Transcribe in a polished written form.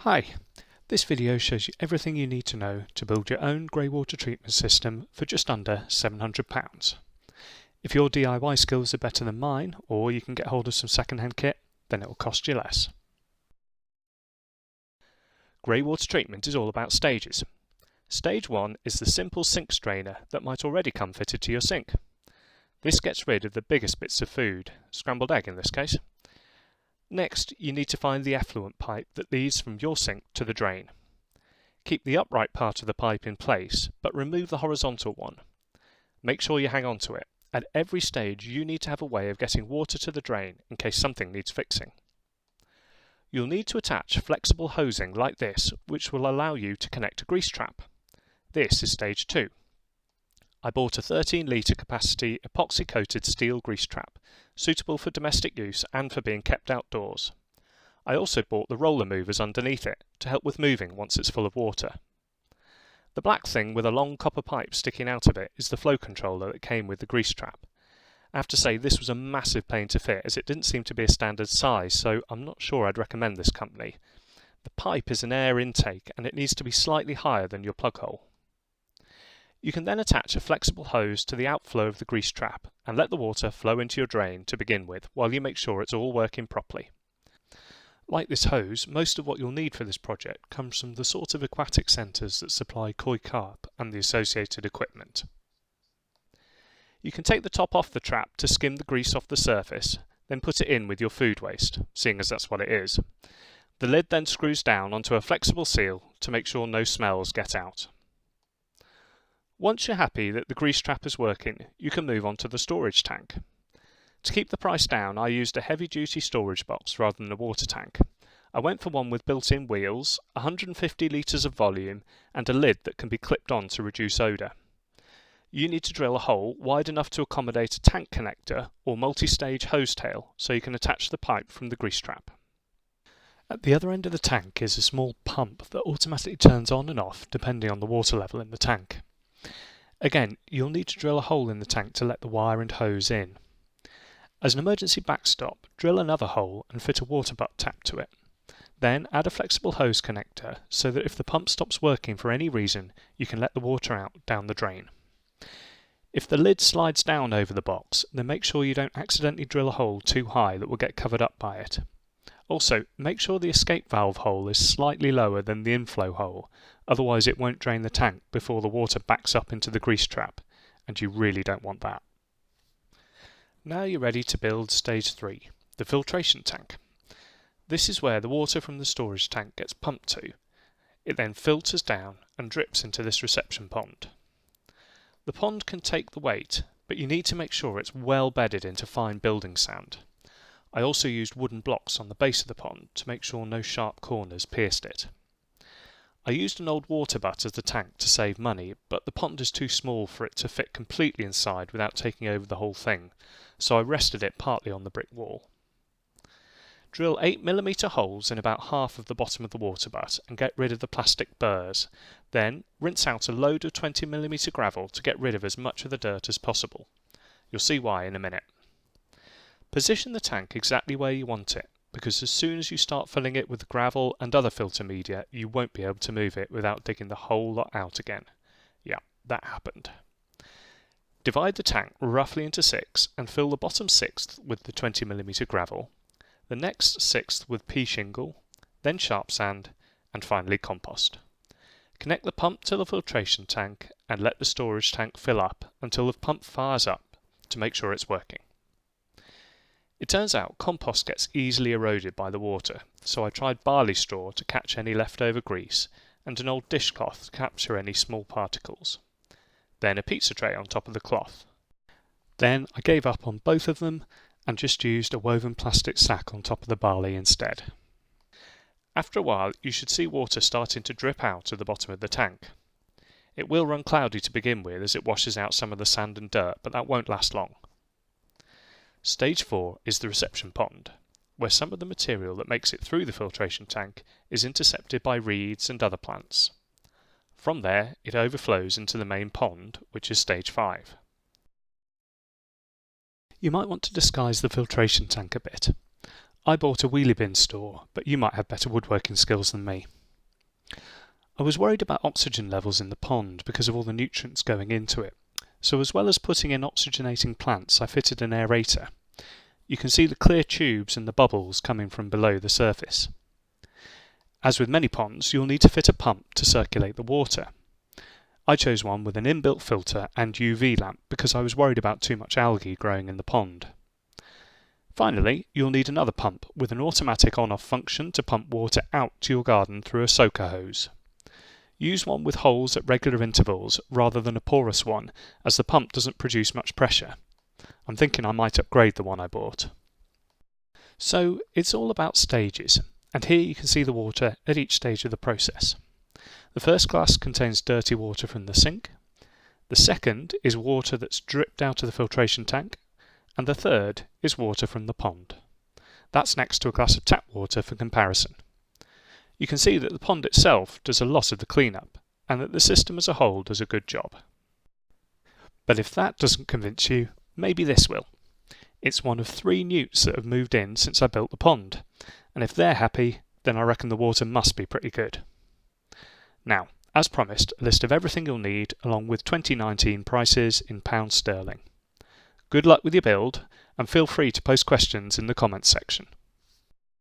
Hi, this video shows you everything you need to know to build your own greywater treatment system for just under £700. If your DIY skills are better than mine, or you can get hold of some second-hand kit, then it will cost you less. Greywater treatment is all about stages. Stage 1 is the simple sink strainer that might already come fitted to your sink. This gets rid of the biggest bits of food, scrambled egg in this case. Next, you need to find the effluent pipe that leads from your sink to the drain. Keep the upright part of the pipe in place, but remove the horizontal one. Make sure you hang on to it. At every stage, you need to have a way of getting water to the drain in case something needs fixing. You'll need to attach flexible hosing like this, which will allow you to connect a grease trap. This is stage 2. I bought a 13-litre capacity epoxy-coated steel grease trap, suitable for domestic use and for being kept outdoors. I also bought the roller movers underneath it to help with moving once it's full of water. The black thing with a long copper pipe sticking out of it is the flow controller that came with the grease trap. I have to say this was a massive pain to fit as it didn't seem to be a standard size, so I'm not sure I'd recommend this company. The pipe is an air intake and it needs to be slightly higher than your plug hole. You can then attach a flexible hose to the outflow of the grease trap and let the water flow into your drain to begin with while you make sure it's all working properly. Like this hose, most of what you'll need for this project comes from the sort of aquatic centres that supply koi carp and the associated equipment. You can take the top off the trap to skim the grease off the surface, then put it in with your food waste, seeing as that's what it is. The lid then screws down onto a flexible seal to make sure no smells get out. Once you're happy that the grease trap is working, you can move on to the storage tank. To keep the price down, I used a heavy-duty storage box rather than a water tank. I went for one with built-in wheels, 150 litres of volume, and a lid that can be clipped on to reduce odour. You need to drill a hole wide enough to accommodate a tank connector or multi-stage hose tail so you can attach the pipe from the grease trap. At the other end of the tank is a small pump that automatically turns on and off depending on the water level in the tank. Again, you'll need to drill a hole in the tank to let the wire and hose in. As an emergency backstop, drill another hole and fit a water butt tap to it. Then add a flexible hose connector so that if the pump stops working for any reason, you can let the water out down the drain. If the lid slides down over the box, then make sure you don't accidentally drill a hole too high that will get covered up by it. Also, make sure the escape valve hole is slightly lower than the inflow hole, otherwise it won't drain the tank before the water backs up into the grease trap, and you really don't want that. Now you're ready to build stage 3, the filtration tank. This is where the water from the storage tank gets pumped to. It then filters down and drips into this reception pond. The pond can take the weight, but you need to make sure it's well bedded into fine building sand. I also used wooden blocks on the base of the pond to make sure no sharp corners pierced it. I used an old water butt as the tank to save money, but the pond is too small for it to fit completely inside without taking over the whole thing, so I rested it partly on the brick wall. Drill 8mm holes in about half of the bottom of the water butt and get rid of the plastic burrs. Then rinse out a load of 20mm gravel to get rid of as much of the dirt as possible. You'll see why in a minute. Position the tank exactly where you want it, because as soon as you start filling it with gravel and other filter media, you won't be able to move it without digging the whole lot out again. Yeah, that happened. Divide the tank roughly into 6 and fill the bottom 6th with the 20mm gravel, the next 6th with pea shingle, then sharp sand, and finally compost. Connect the pump to the filtration tank and let the storage tank fill up until the pump fires up to make sure it's working. It turns out compost gets easily eroded by the water, so I tried barley straw to catch any leftover grease and an old dishcloth to capture any small particles. Then a pizza tray on top of the cloth. Then I gave up on both of them and just used a woven plastic sack on top of the barley instead. After a while you should see water starting to drip out of the bottom of the tank. It will run cloudy to begin with as it washes out some of the sand and dirt, but that won't last long. Stage 4 is the reception pond, where some of the material that makes it through the filtration tank is intercepted by reeds and other plants. From there, it overflows into the main pond, which is stage 5. You might want to disguise the filtration tank a bit. I bought a wheelie bin store, but you might have better woodworking skills than me. I was worried about oxygen levels in the pond because of all the nutrients going into it, so as well as putting in oxygenating plants, I fitted an aerator. You can see the clear tubes and the bubbles coming from below the surface. As with many ponds, you'll need to fit a pump to circulate the water. I chose one with an inbuilt filter and UV lamp because I was worried about too much algae growing in the pond. Finally, you'll need another pump with an automatic on-off function to pump water out to your garden through a soaker hose. Use one with holes at regular intervals rather than a porous one, as the pump doesn't produce much pressure. I'm thinking I might upgrade the one I bought. So it's all about stages, and here you can see the water at each stage of the process. The first glass contains dirty water from the sink, the second is water that's dripped out of the filtration tank, and the third is water from the pond. That's next to a glass of tap water for comparison. You can see that the pond itself does a lot of the cleanup, and that the system as a whole does a good job. But if that doesn't convince you, maybe this will. It's one of 3 newts that have moved in since I built the pond, and if they're happy, then I reckon the water must be pretty good. Now, as promised, a list of everything you'll need along with 2019 prices in pounds sterling. Good luck with your build, and feel free to post questions in the comments section.